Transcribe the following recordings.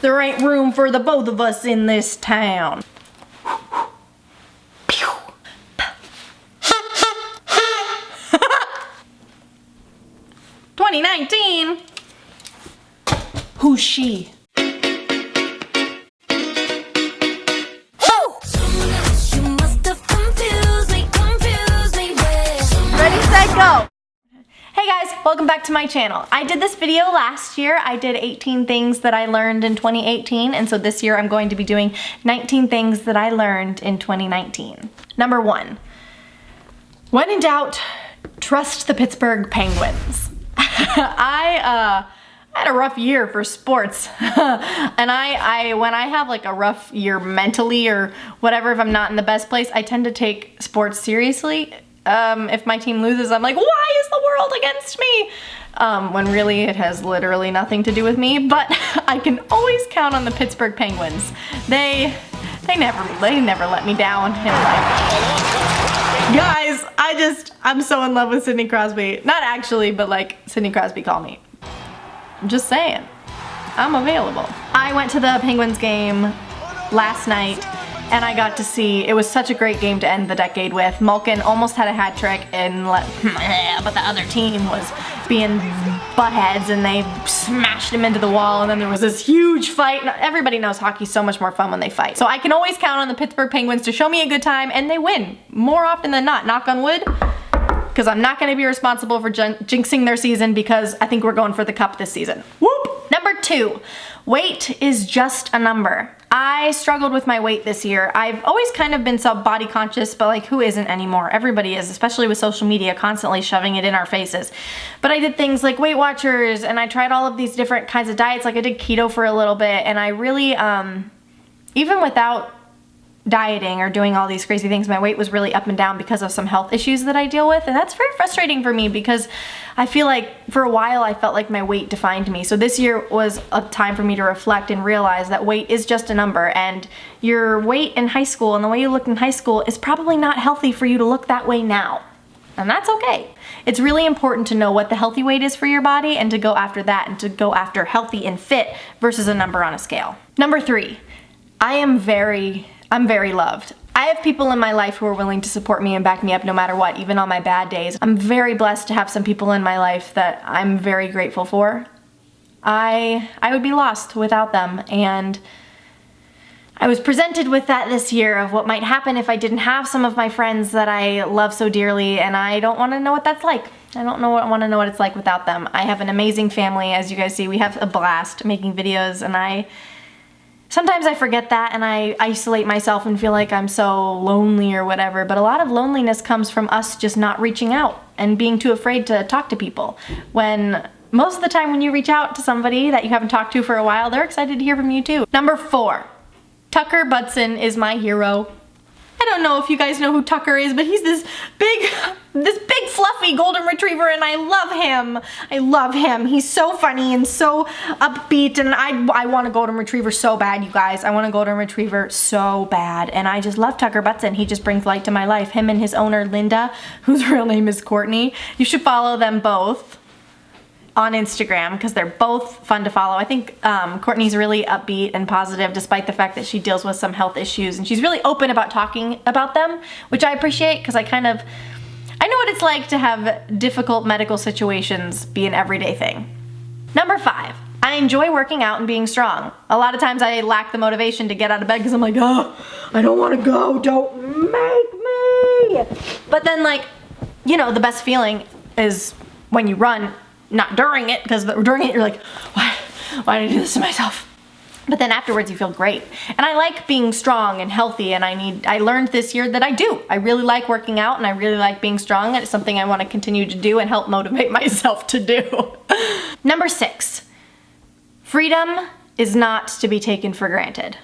there ain't room for the both of us in this town. 2019. Who's she? Ready, set, go! Hey guys, welcome back to my channel. I did this video last year. I did 18 things that I learned in 2018, and so this year I'm going to be doing 19 things that I learned in 2019. Number 1, when in doubt, trust the Pittsburgh Penguins. I had a rough year for sports, and when I have like a rough year mentally or whatever, if I'm not in the best place, I tend to take sports seriously. If my team loses, I'm like, why is the world against me? When really it has literally nothing to do with me, but I can always count on the Pittsburgh Penguins. They never let me down in life. Guys, I'm so in love with Sidney Crosby. Not actually, but like, Sidney Crosby, call me. I'm just saying, I'm available. I went to the Penguins game last night, and I got to see, it was such a great game to end the decade with. Malkin almost had a hat trick, but the other team was being buttheads and they smashed him into the wall, and then there was this huge fight. Everybody knows hockey's so much more fun when they fight. So I can always count on the Pittsburgh Penguins to show me a good time, and they win more often than not, knock on wood, because I'm not going to be responsible for jinxing their season, because I think we're going for the cup this season. Whoop! Number 2, weight is just a number. I struggled with my weight this year. I've always kind of been body conscious, but like, who isn't anymore? Everybody is, especially with social media constantly shoving it in our faces. But I did things like Weight Watchers, and I tried all of these different kinds of diets. Like I did keto for a little bit, and I really, even without dieting or doing all these crazy things, my weight was really up and down because of some health issues that I deal with, and that's very frustrating for me because I feel like for a while I felt like my weight defined me. So this year was a time for me to reflect and realize that weight is just a number, and your weight in high school and the way you looked in high school is probably not healthy for you to look that way now. And that's okay. It's really important to know what the healthy weight is for your body and to go after that, and to go after healthy and fit versus a number on a scale. Number 3, I'm very loved. I have people in my life who are willing to support me and back me up no matter what, even on my bad days. I'm very blessed to have some people in my life that I'm very grateful for. I would be lost without them, and I was presented with that this year of what might happen if I didn't have some of my friends that I love so dearly, and I don't want to know what that's like. I want to know what it's like without them. I have an amazing family. As you guys see, we have a blast making videos, and sometimes I forget that and I isolate myself and feel like I'm so lonely or whatever, but a lot of loneliness comes from us just not reaching out and being too afraid to talk to people. When most of the time when you reach out to somebody that you haven't talked to for a while, they're excited to hear from you too. Number 4, Tucker Buttson is my hero. I don't know if you guys know who Tucker is, but he's this big fluffy golden retriever, and I love him. I love him. He's so funny and so upbeat, and I want a golden retriever so bad, you guys. I want a golden retriever so bad, and I just love Tucker Buttson. He just brings light to my life. Him and his owner, Linda, whose real name is Courtney. You should follow them both on Instagram because they're both fun to follow. I think Courtney's really upbeat and positive despite the fact that she deals with some health issues, and she's really open about talking about them, which I appreciate because I know what it's like to have difficult medical situations be an everyday thing. Number 5, I enjoy working out and being strong. A lot of times I lack the motivation to get out of bed because I'm like, oh, I don't want to go, don't make me. But then, like, you know, the best feeling is when you run. Not during it, because during it you're like, why did I do this to myself? But then afterwards you feel great. And I like being strong and healthy, and I learned this year that I do. I really like working out and I really like being strong, and it's something I want to continue to do and help motivate myself to do. Number 6, freedom is not to be taken for granted.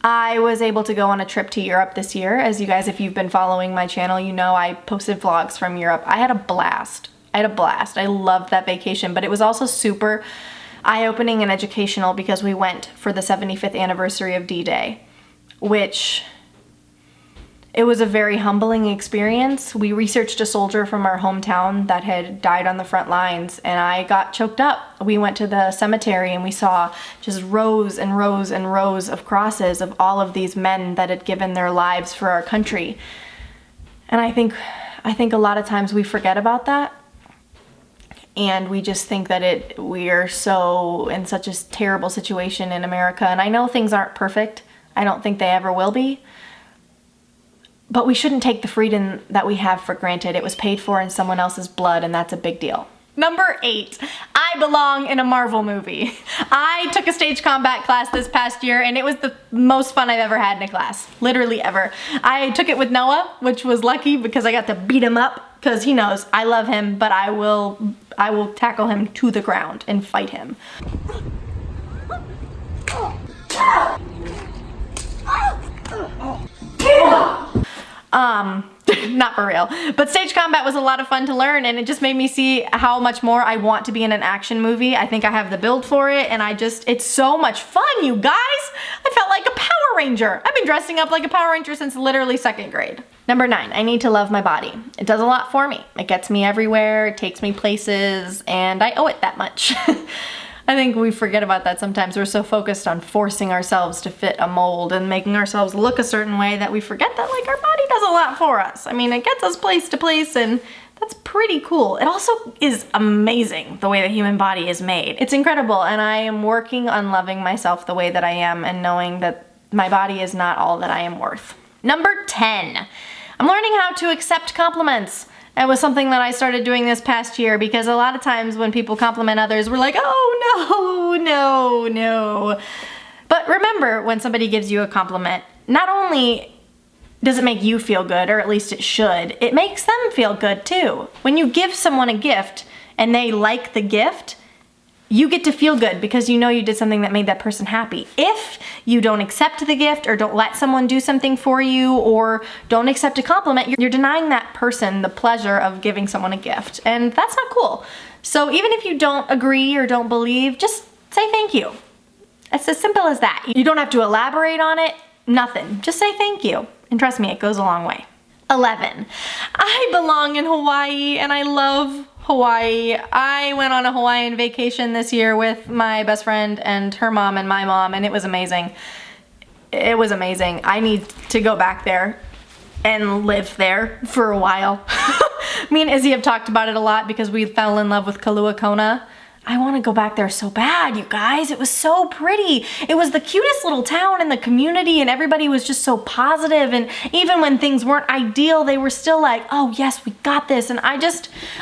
I was able to go on a trip to Europe this year. As you guys, if you've been following my channel, you know I posted vlogs from Europe. I had a blast. I loved that vacation, but it was also super eye-opening and educational because we went for the 75th anniversary of D-Day, which It was a very humbling experience. We researched a soldier from our hometown that had died on the front lines, and I got choked up. We went to the cemetery and we saw just rows and rows and rows of crosses of all of these men that had given their lives for our country. And I think a lot of times we forget about that. And we just think that we are so in such a terrible situation in America. And I know things aren't perfect. I don't think they ever will be. But we shouldn't take the freedom that we have for granted. It was paid for in someone else's blood, and that's a big deal. Number 8, I belong in a Marvel movie. I took a stage combat class this past year, and it was the most fun I've ever had in a class. Literally ever. I took it with Noah, which was lucky because I got to beat him up, because he knows I love him, but I will tackle him to the ground and fight him. Not for real. But stage combat was a lot of fun to learn, and it just made me see how much more I want to be in an action movie. I think I have the build for it, and it's so much fun, you guys! I felt like a Power Ranger. I've been dressing up like a Power Ranger since literally 2nd grade. Number 9, I need to love my body. It does a lot for me. It gets me everywhere, it takes me places, and I owe it that much. I think we forget about that sometimes. We're so focused on forcing ourselves to fit a mold and making ourselves look a certain way that we forget that like our body does a lot for us. I mean, it gets us place to place, and that's pretty cool. It also is amazing the way the human body is made. It's incredible, and I am working on loving myself the way that I am and knowing that my body is not all that I am worth. Number 10, I'm learning how to accept compliments. It was something that I started doing this past year because a lot of times when people compliment others, we're like, oh no. But remember, when somebody gives you a compliment, not only does it make you feel good, or at least it should, it makes them feel good too. When you give someone a gift and they like the gift, you get to feel good because you know you did something that made that person happy. If you don't accept the gift or don't let someone do something for you or don't accept a compliment, you're denying that person the pleasure of giving someone a gift, and that's not cool. So even if you don't agree or don't believe, just say thank you. It's as simple as that. You don't have to elaborate on it, nothing. Just say thank you, and trust me, it goes a long way. 11, I belong in Hawaii and I love Hawaii. I went on a Hawaiian vacation this year with my best friend and her mom and my mom, and it was amazing. It was amazing. I need to go back there and live there for a while. Me and Izzy have talked about it a lot because we fell in love with Kailua Kona. I want to go back there so bad, you guys. It was so pretty. It was the cutest little town in the community, and everybody was just so positive, and even when things weren't ideal, they were still like, oh yes, we got this. And I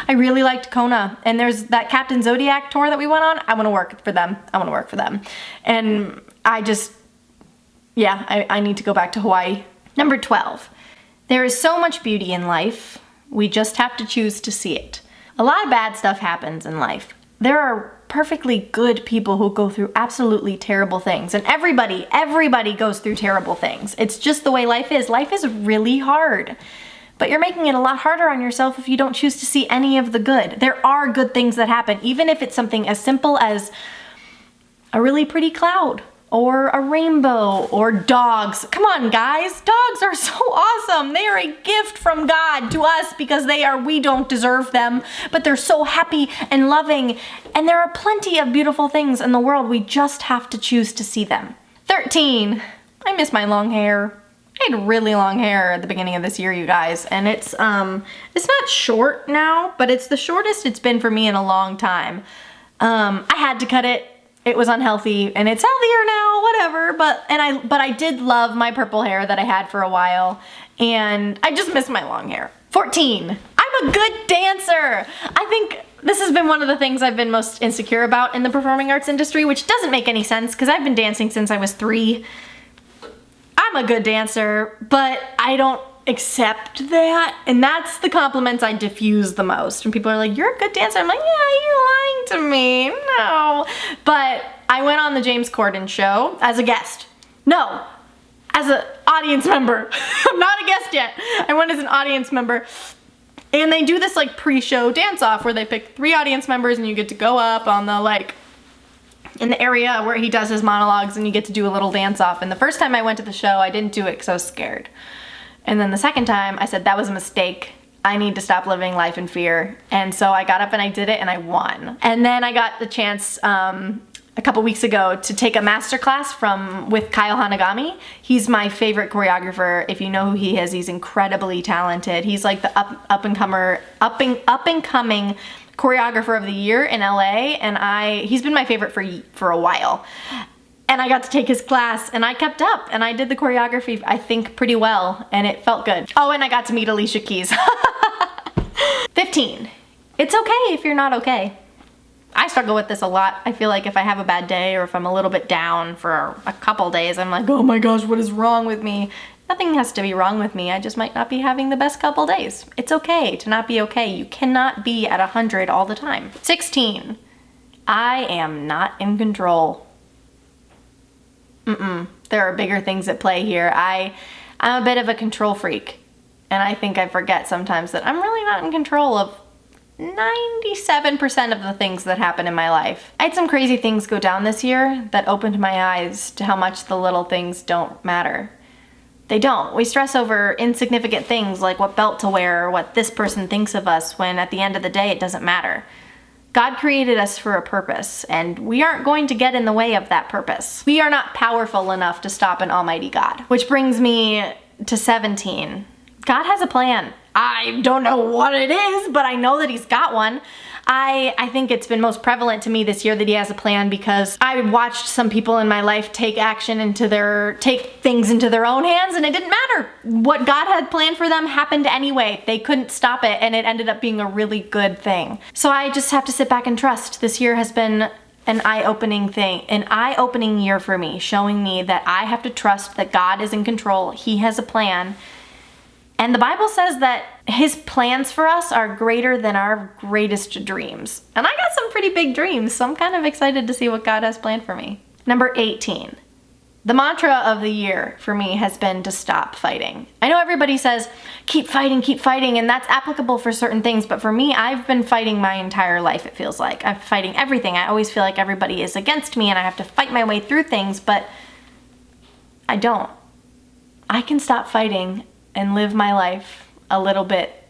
really liked Kona. And there's that Captain Zodiac tour that we went on. I want to work for them. And I need to go back to Hawaii. Number 12, there is so much beauty in life. We just have to choose to see it. A lot of bad stuff happens in life. There are perfectly good people who go through absolutely terrible things, and everybody goes through terrible things. It's just the way life is. Life is really hard, but you're making it a lot harder on yourself if you don't choose to see any of the good. There are good things that happen, even if it's something as simple as a really pretty cloud, or a rainbow, or dogs. Come on, guys. Dogs are so awesome. They are a gift from God to us because we don't deserve them, but they're so happy and loving. And there are plenty of beautiful things in the world. We just have to choose to see them. 13, I miss my long hair. I had really long hair at the beginning of this year, you guys, and it's not short now, but it's the shortest it's been for me in a long time. I had to cut it. It was unhealthy, and it's healthier now, whatever, but I did love my purple hair that I had for a while, and I just miss my long hair. 14, I'm a good dancer. I think this has been one of the things I've been most insecure about in the performing arts industry, which doesn't make any sense because I've been dancing since I was 3. I'm a good dancer, but I don't accept that, and that's the compliments I diffuse the most. When people are like, you're a good dancer, I'm like, yeah, you're lying to me, no. But I went on the James Corden show as a guest. No, as an audience member. I'm not a guest yet. I went as an audience member. And they do this like pre-show dance-off where they pick 3 audience members and you get to go up on the in the area where he does his monologues, and you get to do a little dance-off. And the first time I went to the show, I didn't do it because I was scared. And then the second time I said, that was a mistake. I need to stop living life in fear. And so I got up and I did it and I won. And then I got the chance a couple weeks ago to take a masterclass with Kyle Hanagami. He's my favorite choreographer. If you know who he is, he's incredibly talented. He's like the up and coming choreographer of the year in LA, and he's been my favorite for a while. And I got to take his class and I kept up and I did the choreography, I think, pretty well, and it felt good. Oh, and I got to meet Alicia Keys. 15. It's okay if you're not okay. I struggle with this a lot. I feel like if I have a bad day or if I'm a little bit down for a couple days, I'm like, oh my gosh, what is wrong with me? Nothing has to be wrong with me. I just might not be having the best couple days. It's okay to not be okay. You cannot be at 100 all the time. 16. I am not in control. There are bigger things at play here. I'm a bit of a control freak, and I think I forget sometimes that I'm really not in control of 97% of the things that happen in my life. I had some crazy things go down this year that opened my eyes to how much the little things don't matter. They don't. We stress over insignificant things like what belt to wear or what this person thinks of us, when at the end of the day it doesn't matter. God created us for a purpose, and we aren't going to get in the way of that purpose. We are not powerful enough to stop an almighty God. Which brings me to 17. God has a plan. I don't know what it is, but I know that he's got one. I think it's been most prevalent to me this year that he has a plan, because I watched some people in my life take things into their own hands, and it didn't matter. What God had planned for them happened anyway. They couldn't stop it, and it ended up being a really good thing. So I just have to sit back and trust. This year has been an eye-opening year for me, showing me that I have to trust that God is in control. He has a plan. And the Bible says that his plans for us are greater than our greatest dreams. And I got some pretty big dreams, so I'm kind of excited to see what God has planned for me. Number 18. The mantra of the year for me has been to stop fighting. I know everybody says, keep fighting, and that's applicable for certain things, but for me, I've been fighting my entire life, it feels like. I'm fighting everything. I always feel like everybody is against me and I have to fight my way through things, but I don't. I can stop fighting and live my life a little bit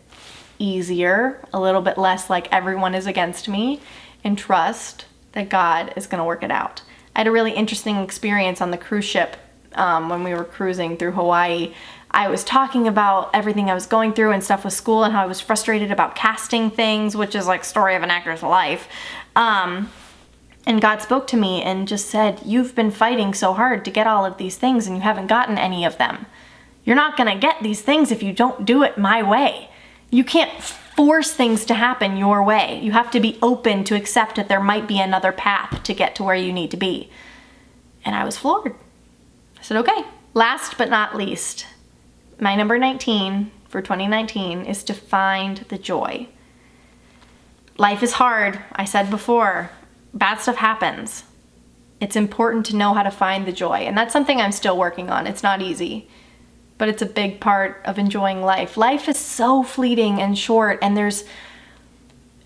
easier, a little bit less like everyone is against me, and trust that God is gonna work it out. I had a really interesting experience on the cruise ship when we were cruising through Hawaii. I was talking about everything I was going through and stuff with school and how I was frustrated about casting things, which is like story of an actor's life. And God spoke to me and just said, you've been fighting so hard to get all of these things and you haven't gotten any of them. You're not gonna get these things if you don't do it my way. You can't force things to happen your way. You have to be open to accept that there might be another path to get to where you need to be. And I was floored. I said, okay. Last but not least, my number 19 for 2019 is to find the joy. Life is hard, I said before. Bad stuff happens. It's important to know how to find the joy, and that's something I'm still working on. It's not easy, but it's a big part of enjoying life. Life is so fleeting and short, and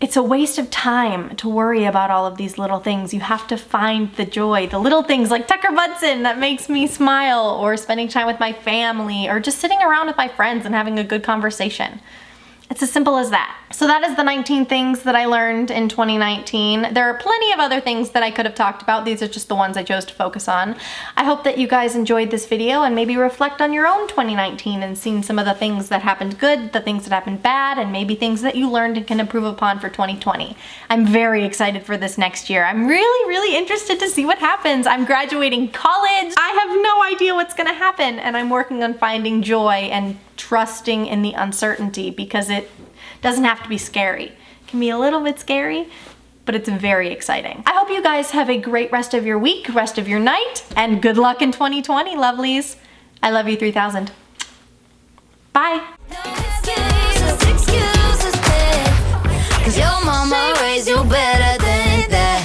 it's a waste of time to worry about all of these little things. You have to find the joy, the little things like Tucker Budzin that makes me smile, or spending time with my family, or just sitting around with my friends and having a good conversation. It's as simple as that. So that is the 19 things that I learned in 2019. There are plenty of other things that I could have talked about. These are just the ones I chose to focus on. I hope that you guys enjoyed this video and maybe reflect on your own 2019 and seen some of the things that happened good, the things that happened bad, and maybe things that you learned and can improve upon for 2020. I'm very excited for this next year. I'm really interested to see what happens. I'm graduating college. I have no idea what's gonna happen, and I'm working on finding joy and trusting in the uncertainty, because it doesn't have to be scary. It can be a little bit scary, but it's very exciting. I hope you guys have a great rest of your week, rest of your night, and good luck in 2020, lovelies. I love you 3000. Bye. Cause your mama raised you better than that.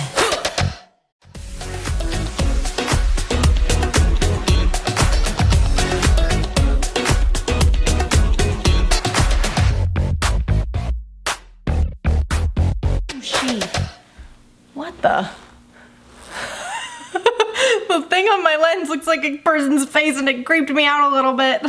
What the? The thing on my lens looks like a person's face and it creeped me out a little bit.